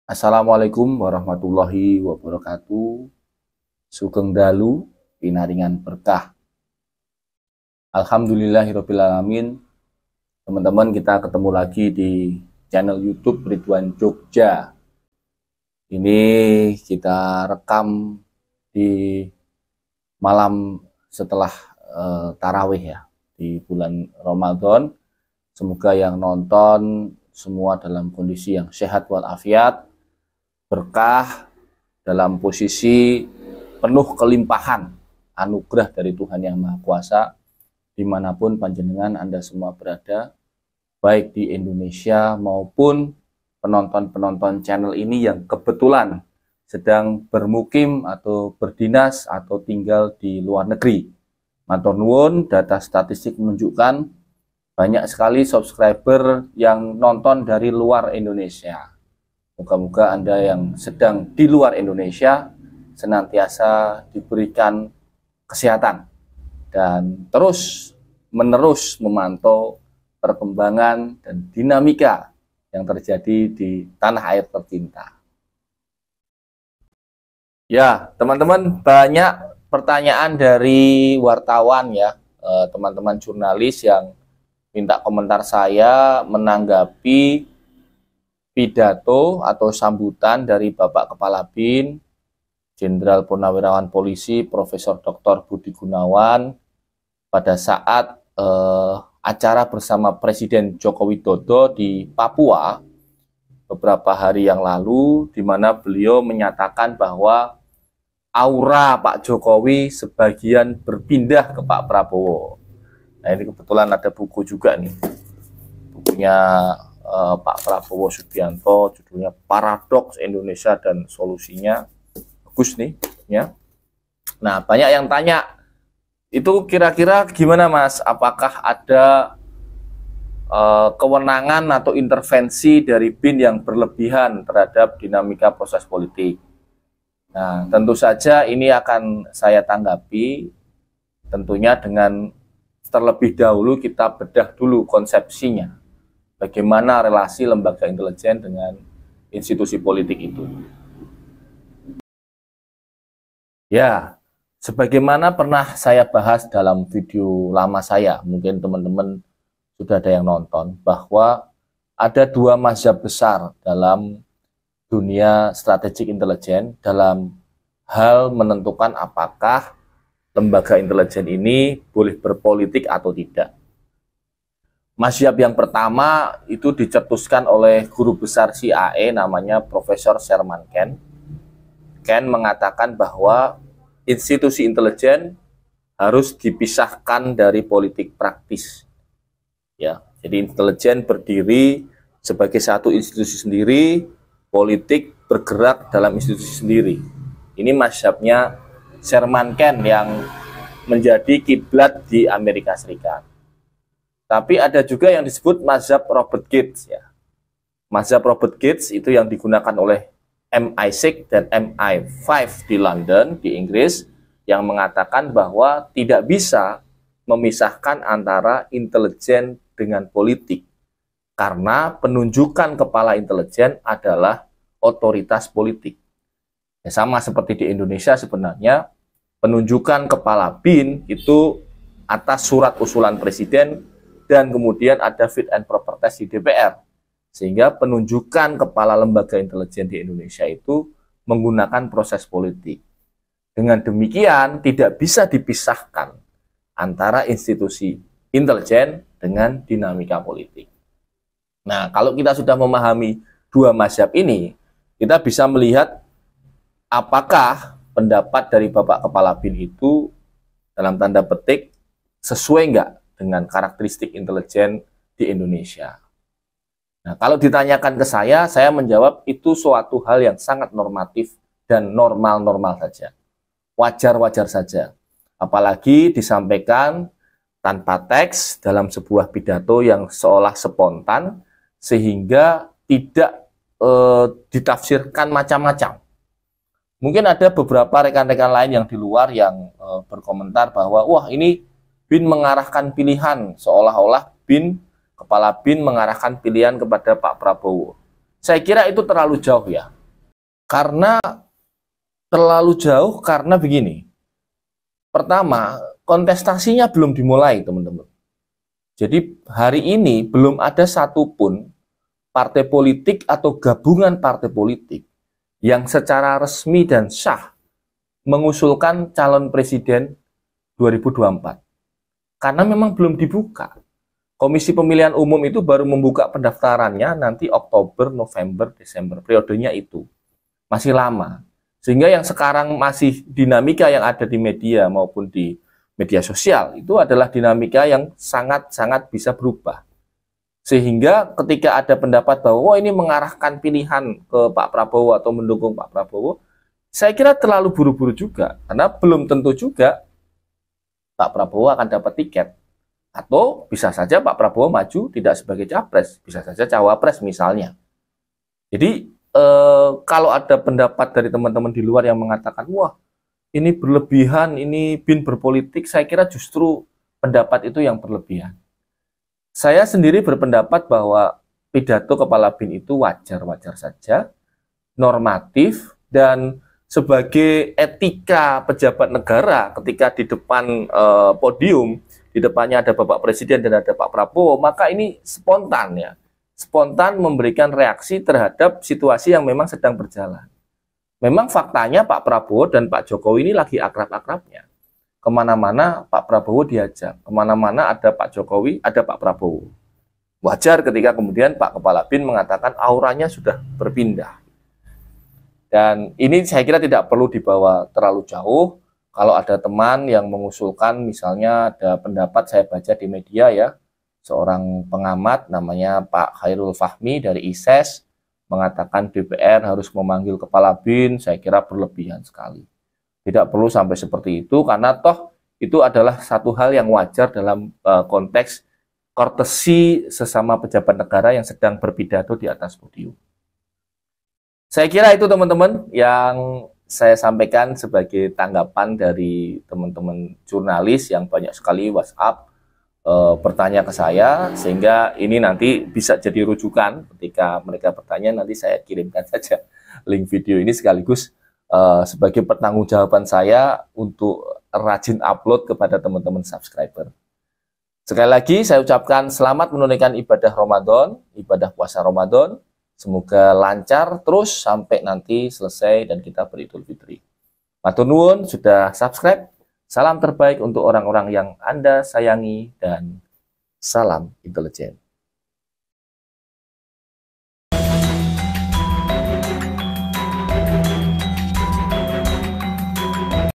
Assalamualaikum warahmatullahi wabarakatuh. Sugeng dalu pinaringan berkah. Alhamdulillahirabbil alamin. Teman-teman, kita ketemu lagi di channel YouTube Ridwan Jogja. Ini kita rekam di malam setelah tarawih ya, di bulan Ramadan. Semoga yang nonton semua dalam kondisi yang sehat walafiat, berkah, dalam posisi penuh kelimpahan anugerah dari Tuhan Yang Maha Kuasa dimanapun panjenengan Anda semua berada, baik di Indonesia maupun penonton-penonton channel ini yang kebetulan sedang bermukim atau berdinas atau tinggal di luar negeri. Matur nuwun, data statistik menunjukkan banyak sekali subscriber yang nonton dari luar Indonesia. Moga-moga Anda yang sedang di luar Indonesia senantiasa diberikan kesehatan dan terus-menerus memantau perkembangan dan dinamika yang terjadi di tanah air tercinta. Ya, teman-teman, banyak pertanyaan dari wartawan ya, teman-teman jurnalis yang minta komentar saya menanggapi pidato atau sambutan dari Bapak Kepala BIN, Jenderal Purnawirawan Polisi Profesor Dr. Budi Gunawan pada saat acara bersama Presiden Joko Widodo di Papua beberapa hari yang lalu, di mana beliau menyatakan bahwa aura Pak Jokowi sebagian berpindah ke Pak Prabowo. Nah, ini kebetulan ada buku juga nih, bukunya Pak Prabowo Subianto, judulnya Paradoks Indonesia dan Solusinya. Bagus nih ya. Nah, banyak yang tanya, itu kira-kira gimana Mas, apakah ada kewenangan atau intervensi dari BIN yang berlebihan terhadap dinamika proses politik? Nah, tentu saja ini akan saya tanggapi tentunya dengan terlebih dahulu kita bedah dulu konsepsinya. Bagaimana relasi lembaga intelijen dengan institusi politik itu. Ya, sebagaimana pernah saya bahas dalam video lama saya, mungkin teman-teman sudah ada yang nonton, bahwa ada dua mazhab besar dalam dunia strategik intelijen dalam hal menentukan apakah lembaga intelijen ini boleh berpolitik atau tidak. Mazhab yang pertama itu dicetuskan oleh guru besar CIA namanya Profesor Sherman Kent. Kent mengatakan bahwa institusi intelijen harus dipisahkan dari politik praktis. Ya, jadi intelijen berdiri sebagai satu institusi sendiri, politik bergerak dalam institusi sendiri. Ini mazhabnya Sherman Kent yang menjadi kiblat di Amerika Serikat. Tapi ada juga yang disebut mazhab Robert Gates ya. Mazhab Robert Gates itu yang digunakan oleh MI6 dan MI5 di London, di Inggris, yang mengatakan bahwa tidak bisa memisahkan antara intelijen dengan politik. Karena penunjukan kepala intelijen adalah otoritas politik. Ya, sama seperti di Indonesia sebenarnya, penunjukan kepala BIN itu atas surat usulan presiden dan kemudian ada fit and proper test di DPR. Sehingga penunjukan kepala lembaga intelijen di Indonesia itu menggunakan proses politik. Dengan demikian tidak bisa dipisahkan antara institusi intelijen dengan dinamika politik. Nah, kalau kita sudah memahami dua mazhab ini, kita bisa melihat apakah pendapat dari Bapak Kepala BIN itu dalam tanda petik sesuai nggak dengan karakteristik intelijen di Indonesia. Nah, kalau ditanyakan ke saya menjawab itu suatu hal yang sangat normatif dan normal-normal saja. Wajar-wajar saja. Apalagi disampaikan tanpa teks dalam sebuah pidato yang seolah spontan sehingga tidak ditafsirkan macam-macam. Mungkin ada beberapa rekan-rekan lain yang di luar yang berkomentar bahwa wah, ini BIN mengarahkan pilihan, seolah-olah Kepala BIN mengarahkan pilihan kepada Pak Prabowo. Saya kira itu terlalu jauh ya. Karena terlalu jauh, karena begini. Pertama, kontestasinya belum dimulai, teman-teman. Jadi hari ini belum ada satupun partai politik atau gabungan partai politik yang secara resmi dan sah mengusulkan calon presiden 2024. Karena memang belum dibuka. Komisi Pemilihan Umum itu baru membuka pendaftarannya nanti Oktober, November, Desember. Periodenya itu masih lama. Sehingga yang sekarang masih dinamika yang ada di media maupun di media sosial itu adalah dinamika yang sangat-sangat bisa berubah. Sehingga ketika ada pendapat bahwa ini mengarahkan pilihan ke Pak Prabowo atau mendukung Pak Prabowo, saya kira terlalu buru-buru juga. Karena belum tentu juga Pak Prabowo akan dapat tiket. Atau bisa saja Pak Prabowo maju tidak sebagai capres, bisa saja cawapres misalnya. Jadi kalau ada pendapat dari teman-teman di luar yang mengatakan, wah ini berlebihan, ini bin berpolitik, saya kira justru pendapat itu yang berlebihan. Saya sendiri berpendapat bahwa pidato kepala bin itu wajar-wajar saja, normatif, dan sebagai etika pejabat negara ketika di depan podium, di depannya ada Bapak Presiden dan ada Pak Prabowo, maka ini spontan ya. Spontan memberikan reaksi terhadap situasi yang memang sedang berjalan. Memang faktanya Pak Prabowo dan Pak Jokowi ini lagi akrab-akrabnya. Kemana-mana Pak Prabowo diajak, kemana-mana ada Pak Jokowi, ada Pak Prabowo. Wajar ketika kemudian Pak Kepala BIN mengatakan auranya sudah berpindah. Dan ini saya kira tidak perlu dibawa terlalu jauh. Kalau ada teman yang mengusulkan, misalnya ada pendapat saya baca di media ya, seorang pengamat namanya Pak Khairul Fahmi dari ISES mengatakan DPR harus memanggil Kepala BIN, saya kira berlebihan sekali. Tidak perlu sampai seperti itu, karena toh itu adalah satu hal yang wajar dalam konteks kortesi sesama pejabat negara yang sedang berpidato di atas podium. Saya kira itu teman-teman yang saya sampaikan sebagai tanggapan dari teman-teman jurnalis yang banyak sekali WhatsApp bertanya ke saya, sehingga ini nanti bisa jadi rujukan ketika mereka bertanya, nanti saya kirimkan saja link video ini sekaligus sebagai pertanggungjawaban saya untuk rajin upload kepada teman-teman subscriber. Sekali lagi saya ucapkan selamat menunaikan ibadah Ramadan, ibadah puasa Ramadan. Semoga lancar terus sampai nanti selesai dan kita beridul fitri. Matur nuwun sudah subscribe. Salam terbaik untuk orang-orang yang Anda sayangi dan salam intelijen.